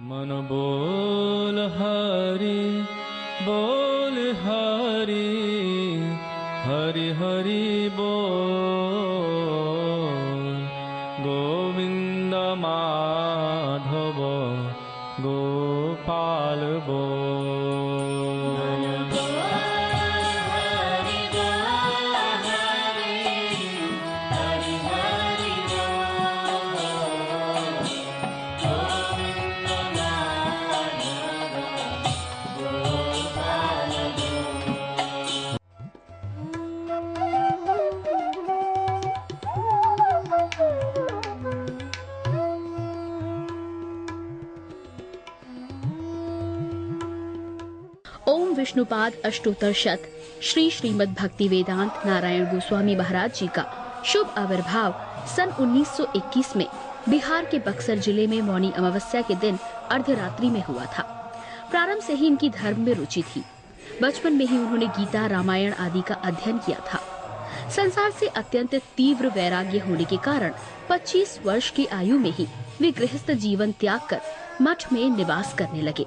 मन बोल हरि बोल हरि हरि हरि बोल गोविंद माधव गोपाल बोल। ओम विष्णुपाद अष्टोत्तर शत श्री श्रीमद् भक्ति वेदांत नारायण गोस्वामी महाराज जी का शुभ आविर्भाव सन 1921 में बिहार के बक्सर जिले में मौनी अमावस्या के दिन अर्धरात्रि में हुआ था। प्रारंभ से ही इनकी धर्म में रुचि थी। बचपन में ही उन्होंने गीता रामायण आदि का अध्ययन किया था। संसार से अत्यंत तीव्र वैराग्य होने के कारण 25 वर्ष की आयु में ही वे गृहस्थ जीवन त्याग कर मठ में निवास करने लगे।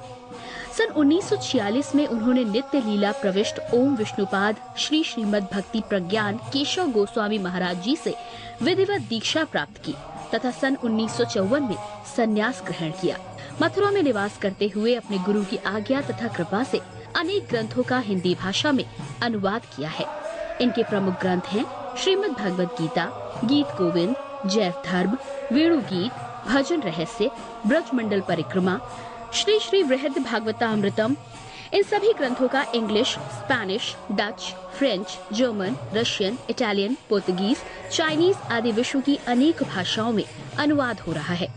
सन 1946 में उन्होंने नित्य लीला प्रविष्ट ओम विष्णुपाद श्री श्रीमद् भक्ति प्रज्ञान केशव गोस्वामी महाराज जी से विधिवत दीक्षा प्राप्त की तथा सन 1954 में संन्यास ग्रहण किया। मथुरा में निवास करते हुए अपने गुरु की आज्ञा तथा कृपा से अनेक ग्रंथों का हिंदी भाषा में अनुवाद किया है। इनके प्रमुख ग्रंथ हैं श्रीमद् भगवद गीता, गीत गोविंद, जैव धर्म, वेणु गीत, भजन रहस्य, ब्रजमंडल परिक्रमा, श्री श्री वृहद भागवतामृतम। इन सभी ग्रंथों का English, Spanish, Dutch, French, German, Russian, Italian, Portuguese, Chinese आदि विश्व की अनेक भाषाओं में अनुवाद हो रहा है।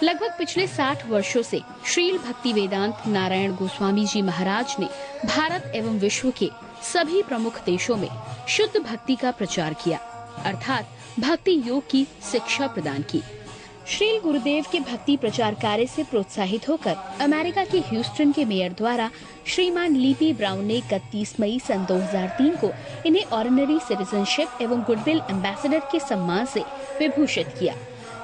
लगभग पिछले 60 वर्षों से श्रील भक्ति वेदांत नारायण गोस्वामी जी महाराज ने भारत एवं विश्व के सभी प्रमुख देशों में शुद्ध भक्ति का प्रचार किया, अर्थात भक्ति योग की शिक्षा प्रदान की। श्रील गुरुदेव के भक्ति प्रचार कार्य से प्रोत्साहित होकर अमेरिका के ह्यूस्टन के मेयर द्वारा श्रीमान लीपी ब्राउन ने 31 मई सन 2003 को इन्हें ऑर्डिनरी सिटीजनशिप एवं गुडविल एम्बेसडर के सम्मान से विभूषित किया।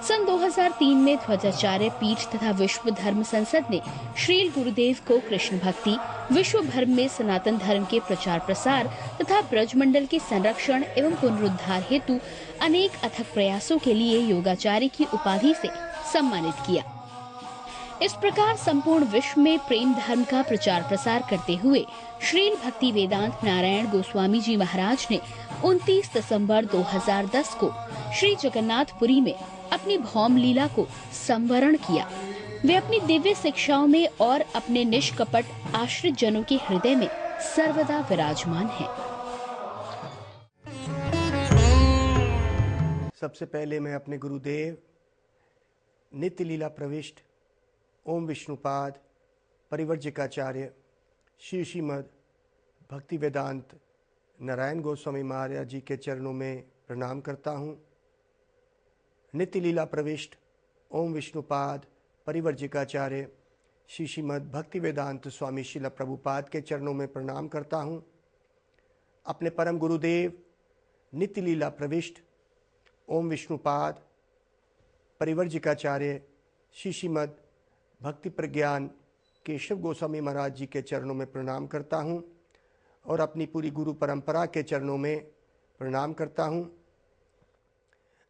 सन 2003 में ध्वजाचार्य पीठ तथा विश्व धर्म संसद ने श्रील गुरुदेव को कृष्ण भक्ति, विश्व भर में सनातन धर्म के प्रचार प्रसार तथा ब्रजमंडल के संरक्षण एवं पुनरुद्धार हेतु अनेक अथक प्रयासों के लिए योगाचार्य की उपाधि से सम्मानित किया। इस प्रकार संपूर्ण विश्व में प्रेम धर्म का प्रचार प्रसार करते हुए श्रील भक्ति वेदांत नारायण गोस्वामी जी महाराज ने 29 दिसंबर 2010 को श्री जगन्नाथपुरी में अपनी भौम लीला को संवरण किया। वे अपनी दिव्य शिक्षाओं में और अपने निष्कपट आश्रित जनों के हृदय में सर्वदा विराजमान हैं। सबसे पहले मैं अपने गुरुदेव नित्य लीला प्रविष्ट ओम विष्णुपाद परिवर्जिकाचार्य श्री श्रीमद् भक्ति वेदांत नारायण गोस्वामी महाराज जी के चरणों में प्रणाम करता हूँ। नित्य लीला प्रविष्ट ओम विष्णुपाद परिवर्जिकाचार्य श्री श्रीमद् भक्ति वेदांत स्वामी श्रील प्रभुपाद के चरणों में प्रणाम करता हूँ। अपने परम गुरुदेव नित्य लीला प्रविष्ट ओम विष्णुपाद परिवर्जिकाचार्य श्री श्रीमद् भक्ति प्रज्ञान केशव गोस्वामी महाराज जी के चरणों में प्रणाम करता हूँ और अपनी पूरी गुरु परंपरा के चरणों में प्रणाम करता हूँ।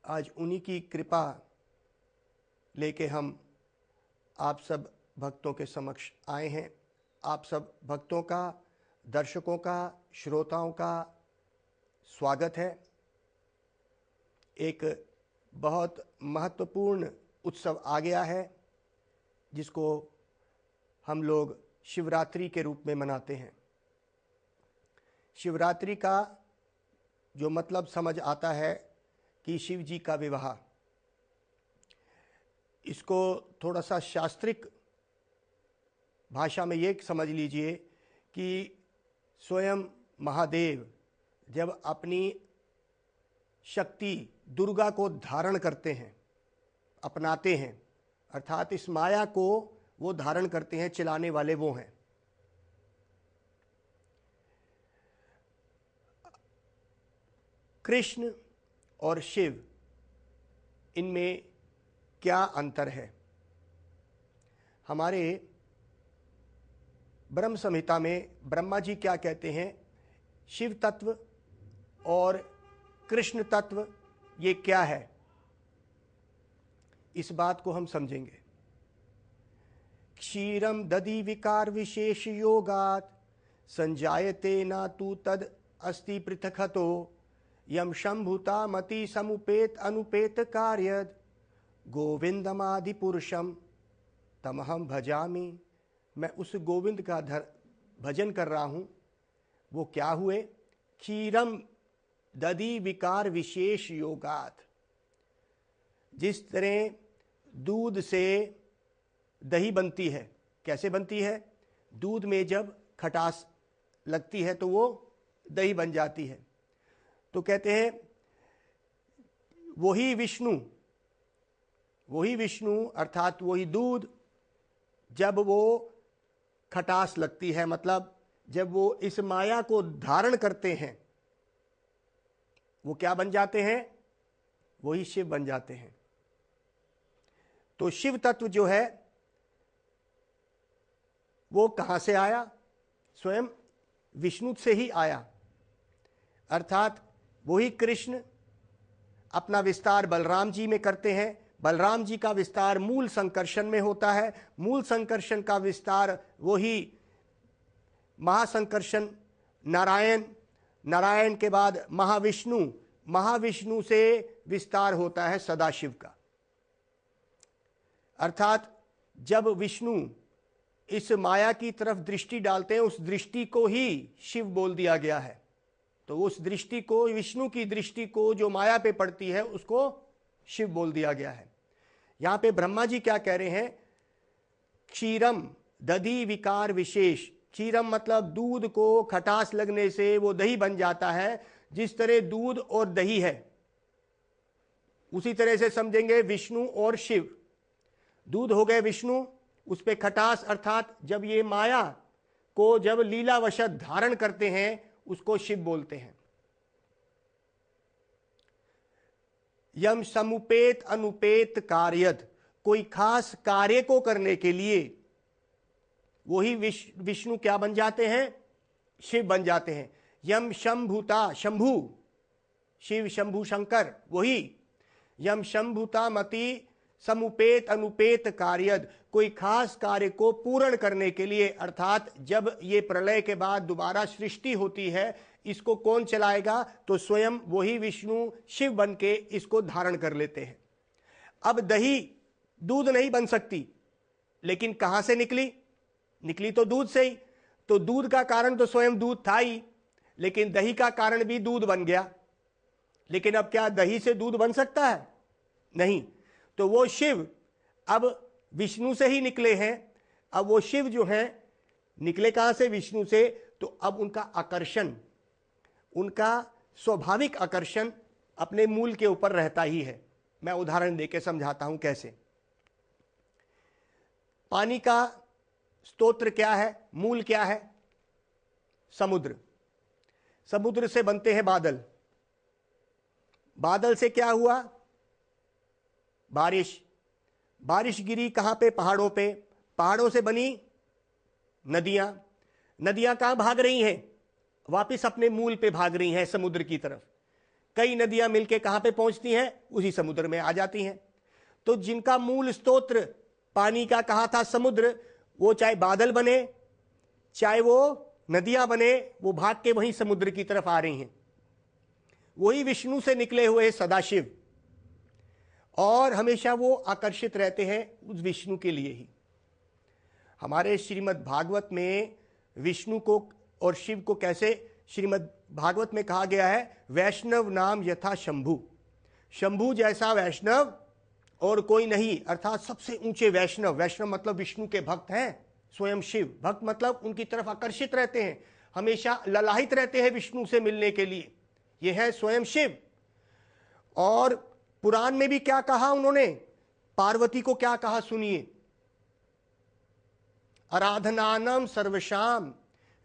आज उन्हीं की कृपा लेके हम आप सब भक्तों के समक्ष आए हैं। आप सब भक्तों का, दर्शकों का, श्रोताओं का स्वागत है। एक बहुत महत्वपूर्ण उत्सव आ गया है जिसको हम लोग शिवरात्रि के रूप में मनाते हैं। शिवरात्रि का जो मतलब समझ आता है कि शिव जी का विवाह, इसको थोड़ा सा शास्त्रिक भाषा में ये समझ लीजिए कि स्वयं महादेव जब अपनी शक्ति दुर्गा को धारण करते हैं, अपनाते हैं, अर्थात इस माया को वो धारण करते हैं, चलाने वाले वो हैं। कृष्ण और शिव, इनमें क्या अंतर है? हमारे ब्रह्म संहिता में ब्रह्मा जी क्या कहते हैं, शिव तत्व और कृष्ण तत्व ये क्या है, इस बात को हम समझेंगे। क्षीरम दधि विकार विशेष योगात संजायते ना तू तद अस्ति पृथकतो यम शंभुता मति समुपेत अनुपेत कार्यद गोविंदमादि पुरुषम तमहम भजामि। मैं उस गोविंद का भजन कर रहा हूं। वो क्या हुए? क्षीरम दधि विकार विशेष योगात। जिस तरह दूध से दही बनती है, कैसे बनती है? दूध में जब खटास लगती है तो वो दही बन जाती है। तो कहते हैं वही विष्णु अर्थात वही दूध, जब वो खटास लगती है, मतलब जब वो इस माया को धारण करते हैं, वो क्या बन जाते हैं? वही शिव बन जाते हैं। तो शिव तत्व जो है वो कहां से आया? स्वयं विष्णु से ही आया। अर्थात वही कृष्ण अपना विस्तार बलराम जी में करते हैं। बलराम जी का विस्तार मूल संकर्षण में होता है। मूल संकर्षण का विस्तार वही महासंकर्षण नारायण, नारायण के बाद महाविष्णु, महाविष्णु से विस्तार होता है सदाशिव का। अर्थात जब विष्णु इस माया की तरफ दृष्टि डालते हैं, उस दृष्टि को ही शिव बोल दिया गया है। तो उस दृष्टि को, विष्णु की दृष्टि को जो माया पे पड़ती है, उसको शिव बोल दिया गया है। यहां पे ब्रह्मा जी क्या कह रहे हैं? क्षीरम दधि विकार विशेष। क्षीरम मतलब दूध को खटास लगने से वो दही बन जाता है। जिस तरह दूध और दही है, उसी तरह से समझेंगे विष्णु और शिव। दूध हो गए विष्णु, उस पे खटास अर्थात जब ये माया को जब लीलावशत धारण करते हैं, उसको शिव बोलते हैं। यम समुपेत अनुपेत कार्यत। कोई खास कार्य को करने के लिए वही विष्णु क्या बन जाते हैं? शिव बन जाते हैं। यम शंभुता, शंभु शिव, शंभु शंकर वही। यम शंभुता मति समुपेत अनुपेत कार्यद। कोई खास कार्य को पूर्ण करने के लिए, अर्थात जब ये प्रलय के बाद दोबारा सृष्टि होती है, इसको कौन चलाएगा? तो स्वयं वही विष्णु शिव बन के इसको धारण कर लेते हैं। अब दही दूध नहीं बन सकती, लेकिन कहां से निकली? निकली तो दूध से ही। तो दूध का कारण तो स्वयं दूध था ही, लेकिन दही का कारण भी दूध बन गया। लेकिन अब क्या दही से दूध बन सकता है? नहीं। तो वो शिव अब विष्णु से ही निकले हैं। अब वो शिव जो हैं निकले कहां से? विष्णु से। तो अब उनका आकर्षण, उनका स्वाभाविक आकर्षण अपने मूल के ऊपर रहता ही है। मैं उदाहरण देके समझाता हूं कैसे। पानी का स्तोत्र क्या है? मूल क्या है? समुद्र। समुद्र से बनते हैं बादल। बादल से क्या हुआ? बारिश। बारिश गिरी कहां पे? पहाड़ों पे। पहाड़ों से बनी नदियां। नदियां कहां भाग रही हैं? वापिस अपने मूल पे भाग रही हैं, समुद्र की तरफ। कई नदियां मिलके कहां पे पहुंचती हैं? उसी समुद्र में आ जाती हैं। तो जिनका मूल स्तोत्र पानी का कहा था समुद्र, वो चाहे बादल बने चाहे वो नदियां बने, वो भाग के वहीं समुद्र की तरफ आ रही हैं। वही विष्णु से निकले हुए सदाशिव, और हमेशा वो आकर्षित रहते हैं उस विष्णु के लिए ही। हमारे श्रीमद् भागवत में विष्णु को और शिव को कैसे श्रीमद् भागवत में कहा गया है? वैष्णव नाम यथा शंभु। शंभु जैसा वैष्णव और कोई नहीं, अर्थात सबसे ऊंचे वैष्णव। वैष्णव मतलब विष्णु के भक्त हैं, स्वयं शिव। भक्त मतलब उनकी तरफ आकर्षित रहते हैं, हमेशा ललाहित रहते हैं विष्णु से मिलने के लिए। यह है स्वयं शिव। और पुराण में भी क्या कहा उन्होंने? पार्वती को क्या कहा सुनिए। आराधनानम सर्वशाम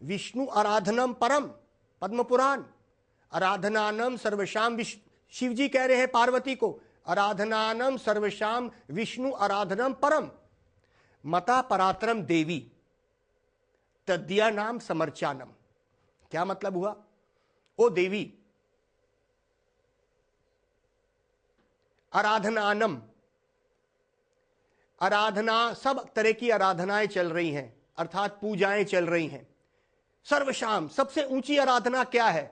विष्णु आराधनम परम। पद्म पुराण। आराधनानम सर्वशाम, शिव जी कह रहे हैं पार्वती को, आराधनानम सर्वशाम विष्णु आराधनम परम। मता परात्रम देवी तद्या नाम समर्चानम। क्या मतलब हुआ? ओ देवी, आराधनानम, आराधना, सब तरह की आराधनाएं चल रही हैं, अर्थात पूजाएं चल रही हैं। सर्वशाम, सबसे ऊंची आराधना क्या है?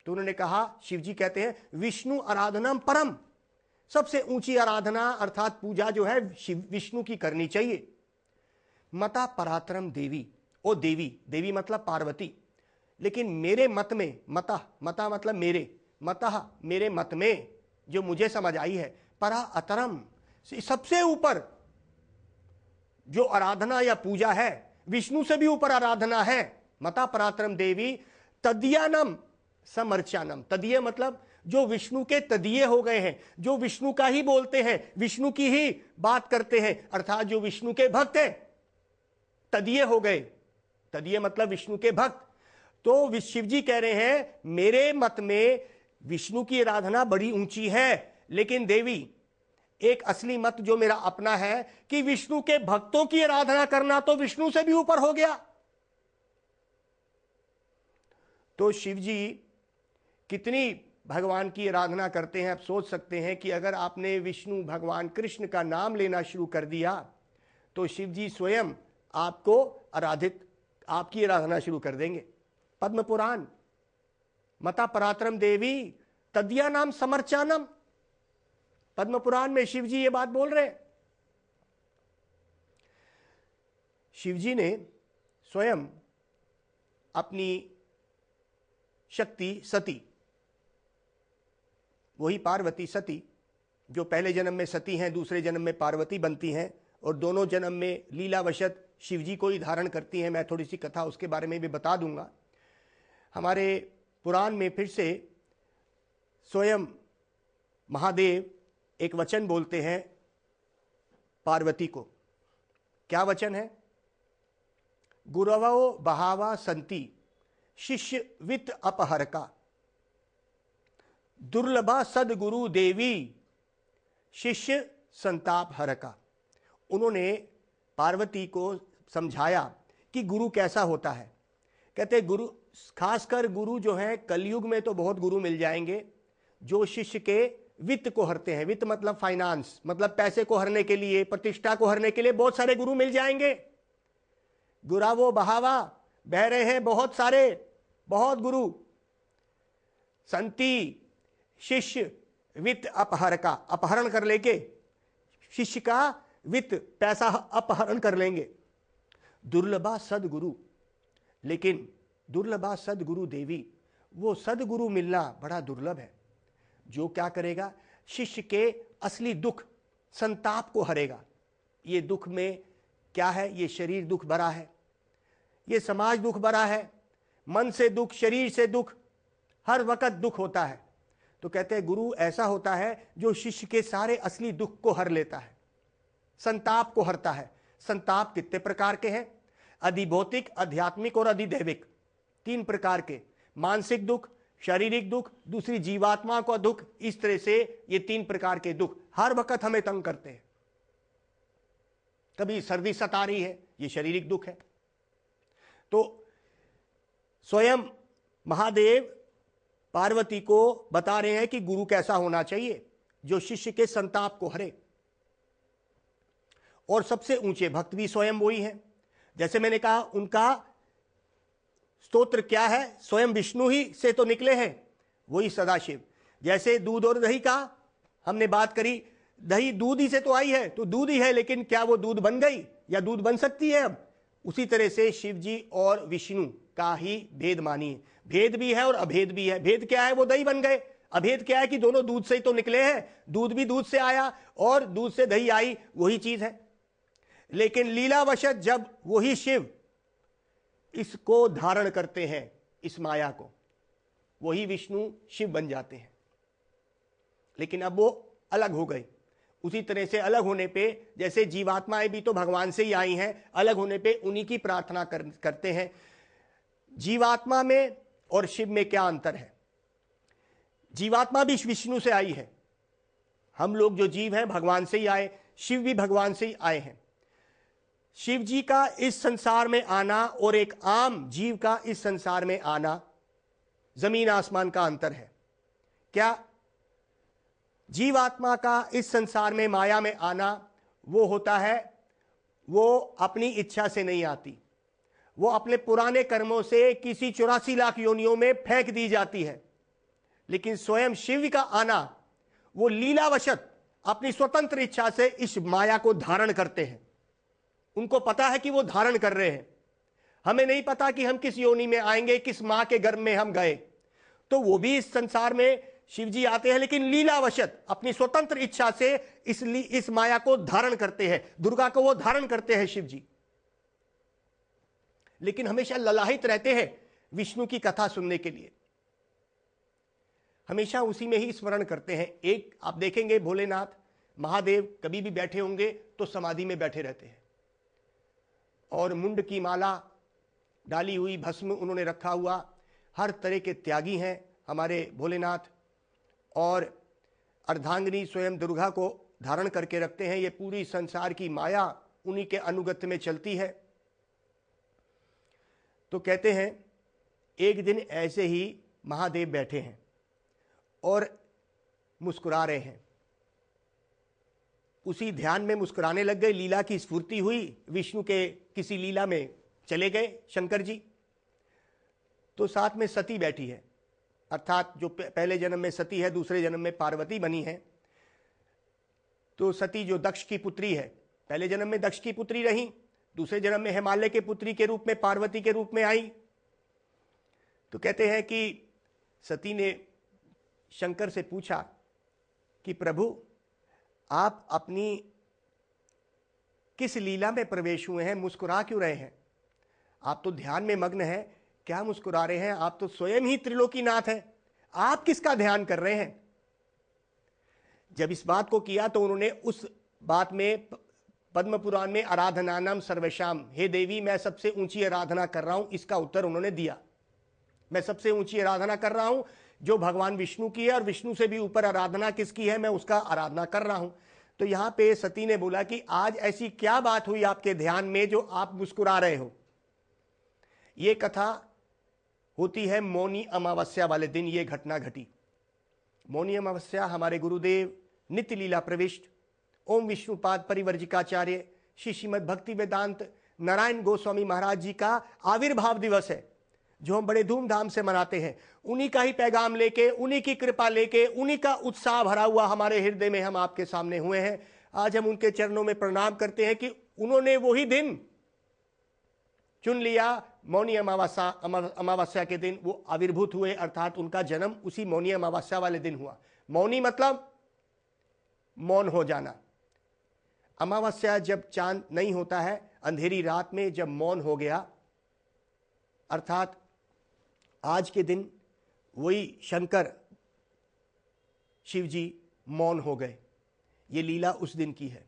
तो उन्होंने कहा, शिव जी कहते हैं विष्णु आराधनम परम, सबसे ऊंची आराधना अर्थात पूजा जो है शिव विष्णु की करनी चाहिए। मता परात्रम देवी, ओ देवी, देवी मतलब पार्वती, लेकिन मेरे मत में, मता, मता मतलब मेरे, मतः मेरे मत में जो मुझे समझ आई है, परा अतरम, सबसे ऊपर जो आराधना या पूजा है, विष्णु से भी ऊपर आराधना है। मता परात्रम देवी तदीयानम समर्चानम, तदीय मतलब जो विष्णु के तदीय हो गए हैं, जो विष्णु का ही बोलते हैं, विष्णु की ही बात करते हैं, अर्थात जो विष्णु के भक्त हैं, तदीय हो गए। तदीय मतलब विष्णु के भक्त। तो शिव जी कह रहे हैं मेरे मत में विष्णु की आराधना बड़ी ऊंची है, लेकिन देवी एक असली मत जो मेरा अपना है कि विष्णु के भक्तों की आराधना करना तो विष्णु से भी ऊपर हो गया। तो शिव जी कितनी भगवान की आराधना करते हैं, आप सोच सकते हैं कि अगर आपने विष्णु भगवान कृष्ण का नाम लेना शुरू कर दिया तो शिव जी स्वयं आपको आराधित, आपकी आराधना शुरू कर देंगे। पद्म पुराण, मता परात्रम देवी तद्या नाम समर्चानम, पद्म पुराण में शिव जी ये बात बोल रहे हैं। शिव जी ने स्वयं अपनी शक्ति सती, वही पार्वती सती जो पहले जन्म में सती हैं, दूसरे जन्म में पार्वती बनती हैं और दोनों जन्म में लीलावशत शिव जी को ही धारण करती हैं। मैं थोड़ी सी कथा उसके बारे में भी बता दूंगा। हमारे पुराण में फिर से स्वयं महादेव एक वचन बोलते हैं पार्वती को। क्या वचन है? गुरवो बहावा संति शिष्य वित्त अपहरका, दुर्लभा सदगुरु देवी शिष्य संताप हरका। उन्होंने पार्वती को समझाया कि गुरु कैसा होता है। कहते गुरु, खासकर गुरु जो है कलयुग में तो बहुत गुरु मिल जाएंगे जो शिष्य के वित्त को हरते हैं। वित्त मतलब फाइनेंस, मतलब पैसे को हरने के लिए, प्रतिष्ठा को हरने के लिए बहुत सारे गुरु मिल जाएंगे। गुरावो बहावा, बह रहे हैं बहुत सारे, बहुत गुरु। संति, शिष्य वित्त अपहर का, अपहरण कर लेके शिष्य का वित्त, पैसा अपहरण कर लेंगे। दुर्लभा सदगुरु, लेकिन दुर्लभा सदगुरु देवी, वो सदगुरु मिलना बड़ा दुर्लभ है जो क्या करेगा, शिष्य के असली दुख संताप को हरेगा। ये दुख में क्या है? ये शरीर दुख भरा है, ये समाज दुख भरा है, मन से दुख, शरीर से दुख, हर वक्त दुख होता है। तो कहते हैं गुरु ऐसा होता है जो शिष्य के सारे असली दुख को हर लेता है, संताप को हरता है। संताप कितने प्रकार के हैं? अधिभौतिक, आध्यात्मिक और अधिदैविक, तीन प्रकार के। मानसिक दुख, शारीरिक दुख, दूसरी जीवात्मा का दुख, इस तरह से ये तीन प्रकार के दुख हर वक्त हमें तंग करते हैं। कभी सर्दी सता रही है, ये शारीरिक दुख है। तो स्वयं महादेव पार्वती को बता रहे हैं कि गुरु कैसा होना चाहिए जो शिष्य के संताप को हरे। और सबसे ऊंचे भक्त भी स्वयं वही हैं। जैसे मैंने कहा उनका स्तोत्र क्या है, स्वयं विष्णु ही से तो निकले हैं, वही सदाशिव। जैसे दूध और दही का हमने बात करी, दही दूध ही से तो आई है, तो दूध ही है, लेकिन क्या वो दूध बन गई या दूध बन सकती है अब? उसी तरह से शिव जी और विष्णु का ही भेद मानिए। भेद भी है और अभेद भी है। भेद क्या है? वो दही बन गए। अभेद क्या है कि दोनों दूध से ही तो निकले हैं, दूध भी दूध से आया और दूध से दही आई, वही चीज है। लेकिन लीलावशत जब वही शिव इसको धारण करते हैं, इस माया को, वही विष्णु शिव बन जाते हैं। लेकिन अब वो अलग हो गए। उसी तरह से अलग होने पे, जैसे जीवात्माएं भी तो भगवान से ही आई हैं, अलग होने पे उन्हीं की प्रार्थना करते हैं। जीवात्मा में और शिव में क्या अंतर है? जीवात्मा भी विष्णु से आई है, हम लोग जो जीव हैं भगवान से ही आए, शिव भी भगवान से ही आए हैं। शिव जी का इस संसार में आना और एक आम जीव का इस संसार में आना जमीन आसमान का अंतर है। क्या जीवात्मा का इस संसार में माया में आना वो होता है, वो अपनी इच्छा से नहीं आती, वो अपने पुराने कर्मों से किसी 84 लाख योनियों में फेंक दी जाती है। लेकिन स्वयं शिव का आना वो लीलावशत अपनी स्वतंत्र इच्छा से इस माया को धारण करते हैं। उनको पता है कि वो धारण कर रहे हैं। हमें नहीं पता कि हम किस योनि में आएंगे, किस मां के गर्भ में हम गए। तो वो भी इस संसार में शिव जी आते हैं, लेकिन लीलावशत अपनी स्वतंत्र इच्छा से इस माया को धारण करते हैं। दुर्गा को वो धारण करते हैं शिव जी, लेकिन हमेशा ललाहित रहते हैं विष्णु की कथा सुनने के लिए, हमेशा उसी में ही स्मरण करते हैं। एक आप देखेंगे भोलेनाथ महादेव कभी भी बैठे होंगे तो समाधि में बैठे रहते हैं, और मुंड की माला डाली हुई, भस्म उन्होंने रखा हुआ, हर तरह के त्यागी हैं हमारे भोलेनाथ। और अर्धांगिनी स्वयं दुर्गा को धारण करके रखते हैं। ये पूरी संसार की माया उन्हीं के अनुगत्य में चलती है। तो कहते हैं एक दिन ऐसे ही महादेव बैठे हैं और मुस्कुरा रहे हैं। उसी ध्यान में मुस्कुराने लग गए, लीला की स्फूर्ति हुई, विष्णु के किसी लीला में चले गए शंकर जी। तो साथ में सती बैठी है, अर्थात जो पहले जन्म में सती है, दूसरे जन्म में पार्वती बनी है। तो सती जो दक्ष की पुत्री है, पहले जन्म में दक्ष की पुत्री रही, दूसरे जन्म में हिमालय के पुत्री के रूप में, पार्वती के रूप में आई। तो कहते हैं कि सती ने शंकर से पूछा कि प्रभु आप अपनी किस लीला में प्रवेश हुए हैं, मुस्कुरा क्यों रहे हैं? आप तो ध्यान में मग्न हैं, क्या मुस्कुरा रहे हैं? आप तो स्वयं ही त्रिलोकीनाथ हैं, आप किसका ध्यान कर रहे हैं? जब इस बात को किया तो उन्होंने उस बात में पद्म पुराण में आराधनानाम सर्वेशाम, हे देवी मैं सबसे ऊंची आराधना कर रहा हूं, इसका उत्तर उन्होंने दिया। मैं सबसे ऊंची आराधना कर रहा हूं जो भगवान विष्णु की है, और विष्णु से भी ऊपर आराधना किसकी है, मैं उसका आराधना कर रहा हूं। तो यहां पे सती ने बोला कि आज ऐसी क्या बात हुई आपके ध्यान में जो आप मुस्कुरा रहे हो? ये कथा होती है मौनी अमावस्या वाले दिन, ये घटना घटी। मौनी अमावस्या हमारे गुरुदेव नित्य लीला प्रविष्ट ओम विष्णुपाद परिवर्जिकाचार्य श्री श्रीमद् भक्ति वेदांत नारायण गोस्वामी महाराज जी का आविर्भाव दिवस है, जो हम बड़े धूमधाम से मनाते हैं। उन्हीं का ही पैगाम लेके, उन्हीं की कृपा लेके, उन्हीं का उत्साह भरा हुआ हमारे हृदय में हम आपके सामने हुए हैं। आज हम उनके चरणों में प्रणाम करते हैं कि उन्होंने वही दिन चुन लिया, मौनी अमावस्या के दिन वो आविर्भूत हुए, अर्थात उनका जन्म उसी मौनी अमावस्या वाले दिन हुआ। मौनी मतलब मौन हो जाना। अमावस्या जब चांद नहीं होता है, अंधेरी रात में जब मौन हो गया, अर्थात आज के दिन वही शंकर शिव जी मौन हो गए। ये लीला उस दिन की है।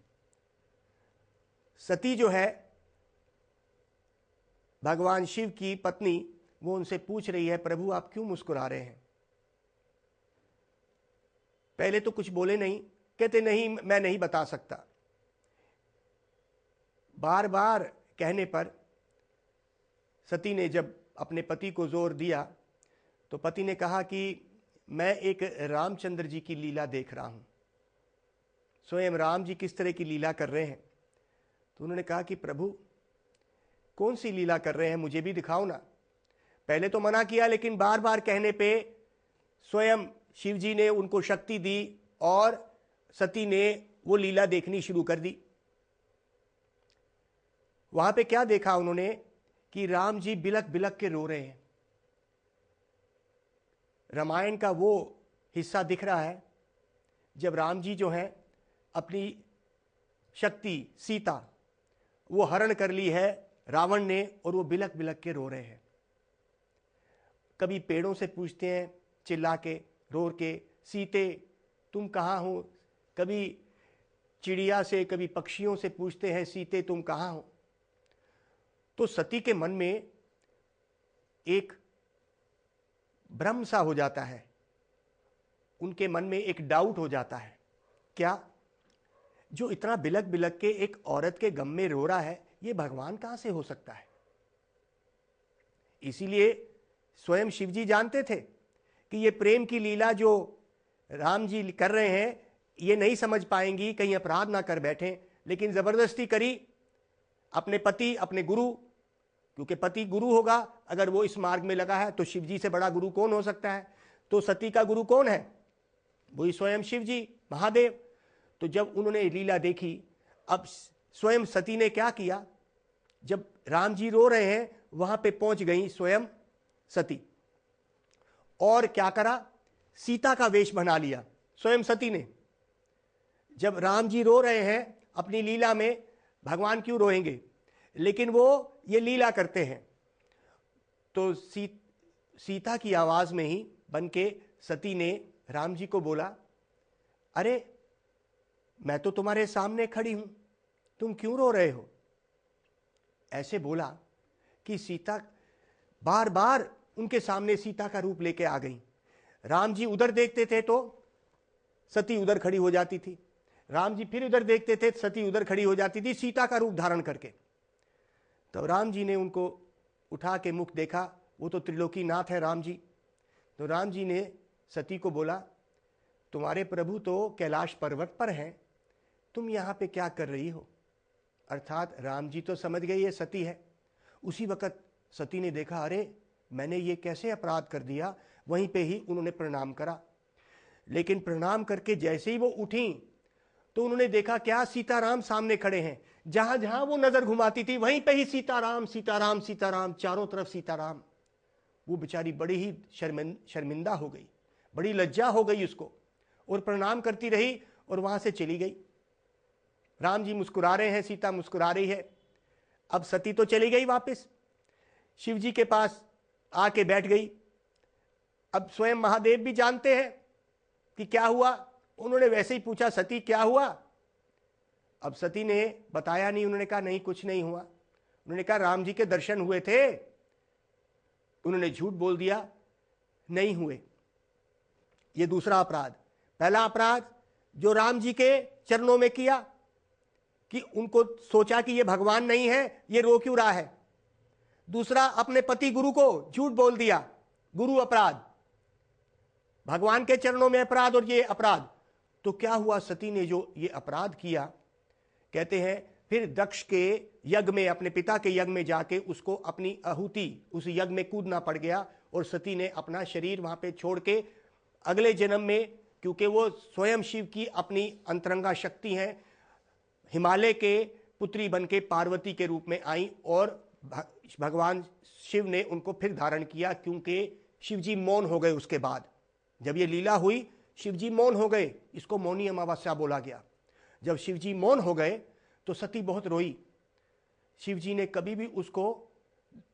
सती जो है भगवान शिव की पत्नी, वो उनसे पूछ रही है प्रभु आप क्यों मुस्कुरा रहे हैं? पहले तो कुछ बोले नहीं, कहते नहीं मैं नहीं बता सकता। बार बार कहने पर सती ने जब अपने पति को जोर दिया तो पति ने कहा कि मैं एक रामचंद्र जी की लीला देख रहा हूं, स्वयं राम जी किस तरह की लीला कर रहे हैं। तो उन्होंने कहा कि प्रभु कौन सी लीला कर रहे हैं, मुझे भी दिखाओ ना। पहले तो मना किया, लेकिन बार बार कहने पे स्वयं शिव जी ने उनको शक्ति दी और सती ने वो लीला देखनी शुरू कर दी। वहां पे क्या देखा उन्होंने कि राम जी बिलक बिलक के रो रहे हैं। रामायण का वो हिस्सा दिख रहा है जब राम जी जो हैं अपनी शक्ति सीता वो हरण कर ली है रावण ने, और वो बिलक बिलक के रो रहे हैं। कभी पेड़ों से पूछते हैं चिल्ला के, रोर के, सीते तुम कहाँ हो? कभी चिड़िया से, कभी पक्षियों से पूछते हैं सीते तुम कहाँ हो? तो सती के मन में एक भ्रम सा हो जाता है, उनके मन में एक डाउट हो जाता है। क्या जो इतना बिलक बिलक के एक औरत के गम में रो रहा है, ये भगवान कहां से हो सकता है। इसीलिए स्वयं शिव जी जानते थे कि ये प्रेम की लीला जो राम जी कर रहे हैं ये नहीं समझ पाएंगी, कहीं अपराध ना कर बैठें, लेकिन जबरदस्ती करी अपने पति, अपने गुरु, क्योंकि पति गुरु होगा, अगर वो इस मार्ग में लगा है तो शिव जी से बड़ा गुरु कौन हो सकता है। तो सती का गुरु कौन है, वही स्वयं शिव जी महादेव। तो जब उन्होंने लीला देखी, अब स्वयं सती ने क्या किया, जब राम जी रो रहे हैं वहां पे पहुंच गई स्वयं सती, और क्या करा, सीता का वेश बना लिया स्वयं सती ने। जब राम जी रो रहे हैं अपनी लीला में, भगवान क्यों रोएंगे, लेकिन वो ये लीला करते हैं, तो सीता की आवाज में ही बन के सती ने राम जी को बोला, अरे मैं तो तुम्हारे सामने खड़ी हूं, तुम क्यों रो रहे हो। ऐसे बोला कि सीता बार बार उनके सामने सीता का रूप लेके आ गई। राम जी उधर देखते थे तो सती उधर खड़ी हो जाती थी, राम जी फिर उधर देखते थे, सती उधर खड़ी हो जाती थी सीता का रूप धारण करके। तो राम जी ने उनको उठा के मुख देखा, वो तो त्रिलोकी नाथ है राम जी। तो राम जी ने सती को बोला, तुम्हारे प्रभु तो कैलाश पर्वत पर हैं, तुम यहाँ पे क्या कर रही हो। अर्थात राम जी तो समझ गए ये सती है। उसी वक्त सती ने देखा, अरे मैंने ये कैसे अपराध कर दिया। वहीं पे ही उन्होंने प्रणाम करा, लेकिन प्रणाम करके जैसे ही वो उठी तो उन्होंने देखा क्या, सीताराम सामने खड़े हैं। जहां जहां वो नजर घुमाती थी वहीं पे ही सीताराम सीताराम सीताराम, चारों तरफ सीताराम। वो बेचारी बड़ी ही शर्मिंदा हो गई, बड़ी लज्जा हो गई उसको, और प्रणाम करती रही और वहां से चली गई। राम जी मुस्कुरा रहे हैं, सीता मुस्कुरा रही है। अब सती तो चली गई वापस, शिव जी के पास आके बैठ गई। अब स्वयं महादेव भी जानते हैं कि क्या हुआ। उन्होंने वैसे ही पूछा, सती क्या हुआ। अब सती ने बताया नहीं, उन्होंने कहा नहीं कुछ नहीं हुआ। उन्होंने कहा राम जी के दर्शन हुए थे। उन्होंने झूठ बोल दिया, नहीं हुए। ये दूसरा अपराध। पहला अपराध जो राम जी के चरणों में किया कि उनको सोचा कि ये भगवान नहीं है, ये रो क्यों रहा है। दूसरा, अपने पति गुरु को झूठ बोल दिया, गुरु अपराध, भगवान के चरणों में अपराध और ये अपराध। तो क्या हुआ, सती ने जो ये अपराध किया, कहते हैं फिर दक्ष के यज्ञ में, अपने पिता के यज्ञ में जाके उसको अपनी आहुति उस यज्ञ में कूदना पड़ गया, और सती ने अपना शरीर वहां पे छोड़ के अगले जन्म में, क्योंकि वो स्वयं शिव की अपनी अंतरंगा शक्ति है, हिमालय के पुत्री बन के पार्वती के रूप में आई, और भगवान शिव ने उनको फिर धारण किया, क्योंकि शिव जी मौन हो गए। उसके बाद जब ये लीला हुई शिव जी मौन हो गए, इसको मौनी अमावस्या बोला गया। जब शिव जी मौन हो गए तो सती बहुत रोई। शिव जी ने कभी भी उसको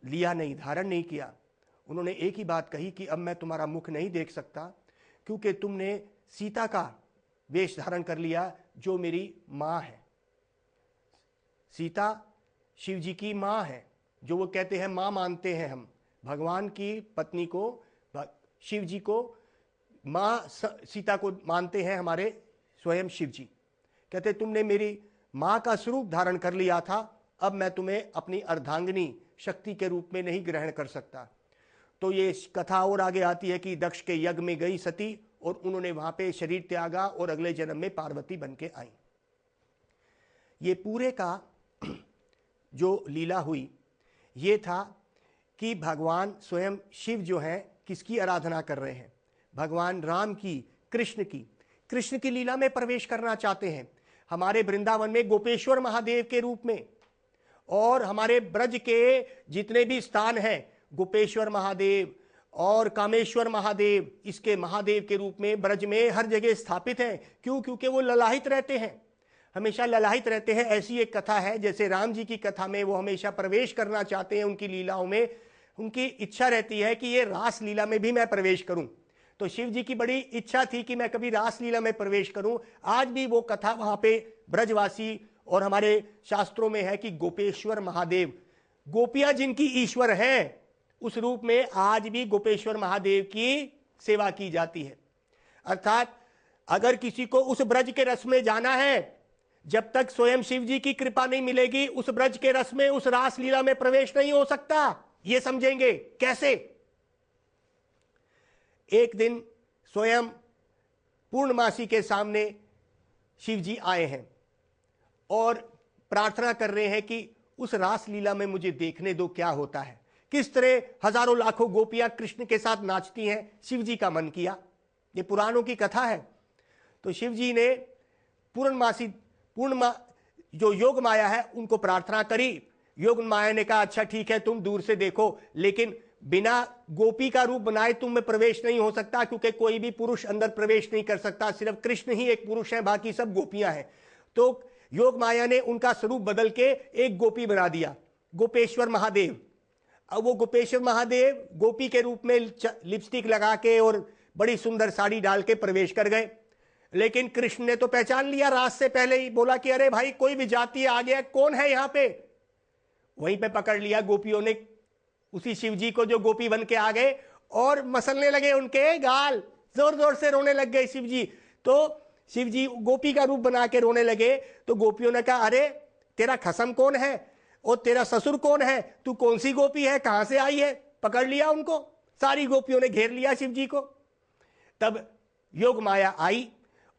लिया नहीं, धारण नहीं किया। उन्होंने एक ही बात कही कि अब मैं तुम्हारा मुख नहीं देख सकता, क्योंकि तुमने सीता का वेश धारण कर लिया, जो मेरी माँ है। सीता शिव जी की माँ है, जो वो कहते हैं माँ मानते हैं हम। भगवान की पत्नी को, शिव जी को माँ, सीता को मानते हैं हमारे स्वयं शिव जी। कहते तुमने मेरी माँ का स्वरूप धारण कर लिया था, अब मैं तुम्हें अपनी अर्धांगिनी शक्ति के रूप में नहीं ग्रहण कर सकता। तो ये कथा और आगे आती है कि दक्ष के यज्ञ में गई सती और उन्होंने वहां पे शरीर त्यागा और अगले जन्म में पार्वती बन के आई। ये पूरे का जो लीला हुई ये था कि भगवान स्वयं शिव जो हैं किसकी आराधना कर रहे हैं, भगवान राम की, कृष्ण की लीला में प्रवेश करना चाहते हैं। हमारे वृंदावन में गोपेश्वर महादेव के रूप में, और हमारे ब्रज के जितने भी स्थान हैं, गोपेश्वर महादेव और कामेश्वर महादेव, इसके महादेव के रूप में ब्रज में हर जगह स्थापित हैं। क्यों? क्योंकि वो ललाहित रहते हैं, हमेशा ललाहित रहते हैं। ऐसी एक कथा है, जैसे राम जी की कथा में वो हमेशा प्रवेश करना चाहते हैं, उनकी लीलाओं में उनकी इच्छा रहती है कि ये रास लीला में भी मैं प्रवेश करूं। तो शिव जी की बड़ी इच्छा थी कि मैं कभी रास लीला में प्रवेश करूं। आज भी वो कथा वहां पे ब्रजवासी और हमारे शास्त्रों में है कि गोपेश्वर महादेव, गोपियां जिनकी ईश्वर हैं, उस रूप में आज भी गोपेश्वर महादेव की सेवा की जाती है। अर्थात अगर किसी को उस ब्रज के रस में जाना है, जब तक स्वयं शिव जी की कृपा नहीं मिलेगी उस ब्रज के रस में, उस रास लीला में प्रवेश नहीं हो सकता। ये समझेंगे कैसे? एक दिन स्वयं पूर्णमासी के सामने शिव जी आए हैं और प्रार्थना कर रहे हैं कि उस रास लीला में मुझे देखने दो क्या होता है, किस तरह हजारों लाखों गोपियां कृष्ण के साथ नाचती हैं। शिव जी का मन किया, ये पुराणों की कथा है। तो शिव जी ने जो योग माया है उनको प्रार्थना करी। योग माया ने कहा अच्छा ठीक है, तुम दूर से देखो, लेकिन बिना गोपी का रूप बनाए तुम में प्रवेश नहीं हो सकता, क्योंकि कोई भी पुरुष अंदर प्रवेश नहीं कर सकता, सिर्फ कृष्ण ही एक पुरुष है, बाकी सब गोपियां हैं। तो योग माया ने उनका स्वरूप बदल के एक गोपी बना दिया, गोपेश्वर महादेव। अब वो गोपेश्वर महादेव गोपी के रूप में लिपस्टिक लगा के और बड़ी सुंदर साड़ी डाल के प्रवेश कर गए। लेकिन कृष्ण ने तो पहचान लिया रात से पहले ही, बोला कि अरे भाई कोई भी जाति आ गया, कौन है यहाँ पे। वहीं पे पकड़ लिया गोपियों ने उसी शिव जी को जो गोपी बन के आ गए और मसलने लगे उनके गाल, जोर जोर से रोने लग गए शिव जी। तो शिव जी गोपी का रूप बना के रोने लगे। तो गोपियों ने कहा अरे तेरा खसम कौन है और तेरा ससुर कौन है, तू कौन सी गोपी है, कहां से आई है। पकड़ लिया उनको, सारी गोपियों ने घेर लिया शिव जी को। तब योग माया आई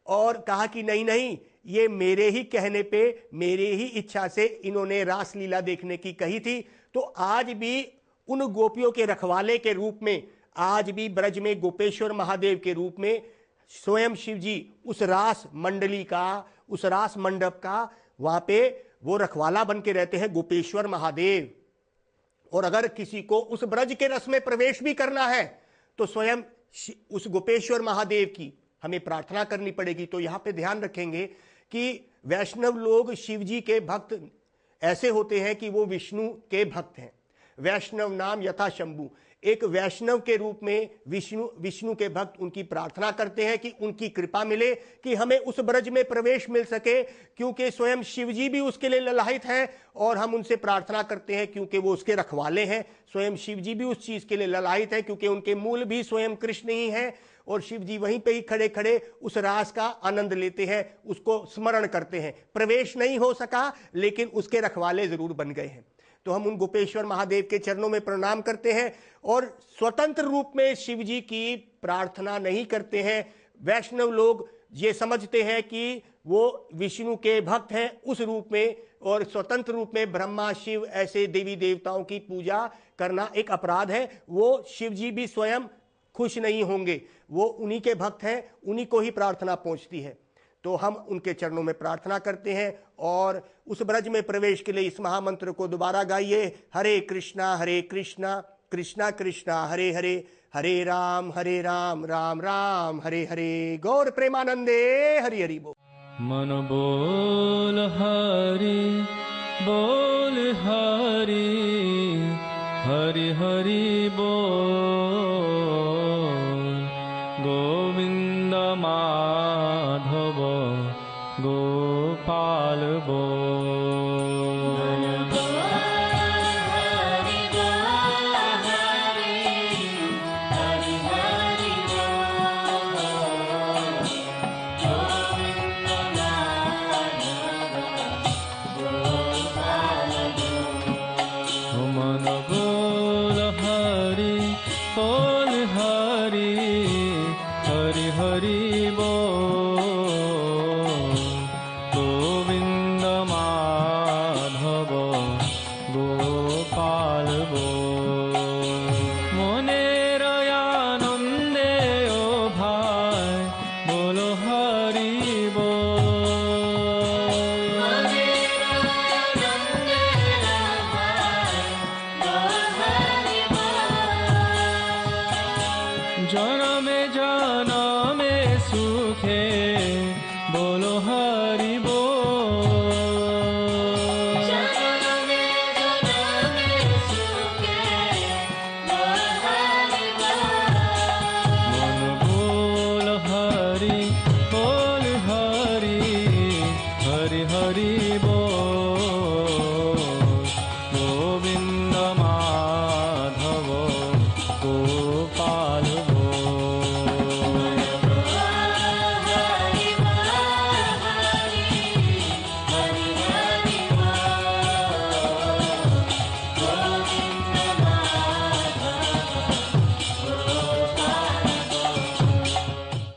और कहा कि नहीं नहीं, ये मेरे ही कहने पे, मेरे ही इच्छा से इन्होंने रास लीला देखने की कही थी। तो आज भी उन गोपियों के रखवाले के रूप में, आज भी ब्रज में गोपेश्वर महादेव के रूप में स्वयं शिव जी उस रास मंडली का, उस रास मंडप का वहां पे वो रखवाला बन के रहते हैं, गोपेश्वर महादेव। और अगर किसी को उस ब्रज के रस में प्रवेश भी करना है तो स्वयं उस गोपेश्वर महादेव की हमें प्रार्थना करनी पड़ेगी। तो यहां पे ध्यान रखेंगे कि वैष्णव लोग शिव जी के भक्त ऐसे होते हैं कि वो विष्णु के भक्त हैं। वैष्णव नाम यथा शंभु, एक वैष्णव के रूप में विष्णु के भक्त उनकी प्रार्थना करते हैं कि उनकी कृपा मिले, कि हमें उस ब्रज में प्रवेश मिल सके, क्योंकि स्वयं शिव जी भी उसके लिए ललायित हैं। और हम उनसे प्रार्थना करते हैं क्योंकि वो उसके रखवाले हैं। स्वयं शिव जी भी उस चीज के लिए ललायित हैं, क्योंकि उनके मूल भी स्वयं कृष्ण ही हैं। और शिव जी वहीं पे ही खड़े खड़े उस रास का आनंद लेते हैं, उसको स्मरण करते हैं। प्रवेश नहीं हो सका, लेकिन उसके रखवाले जरूर बन गए हैं। तो हम उन गोपेश्वर महादेव के चरणों में प्रणाम करते हैं और स्वतंत्र रूप में शिव जी की प्रार्थना नहीं करते हैं। वैष्णव लोग ये समझते हैं कि वो विष्णु के भक्त हैं उस रूप में, और स्वतंत्र रूप में ब्रह्मा शिव ऐसे देवी देवताओं की पूजा करना एक अपराध है। वो शिव जी भी स्वयं खुश नहीं होंगे, वो उन्हीं के भक्त हैं, उन्हीं को ही प्रार्थना पहुंचती है। तो हम उनके चरणों में प्रार्थना करते हैं और उस ब्रज में प्रवेश के लिए इस महामंत्र को दोबारा गाइए। हरे कृष्णा कृष्णा कृष्णा हरे हरे, हरे राम राम राम हरे हरे। गौर प्रेमानंदे हरि हरि बोल। मन बोल हरि बोल।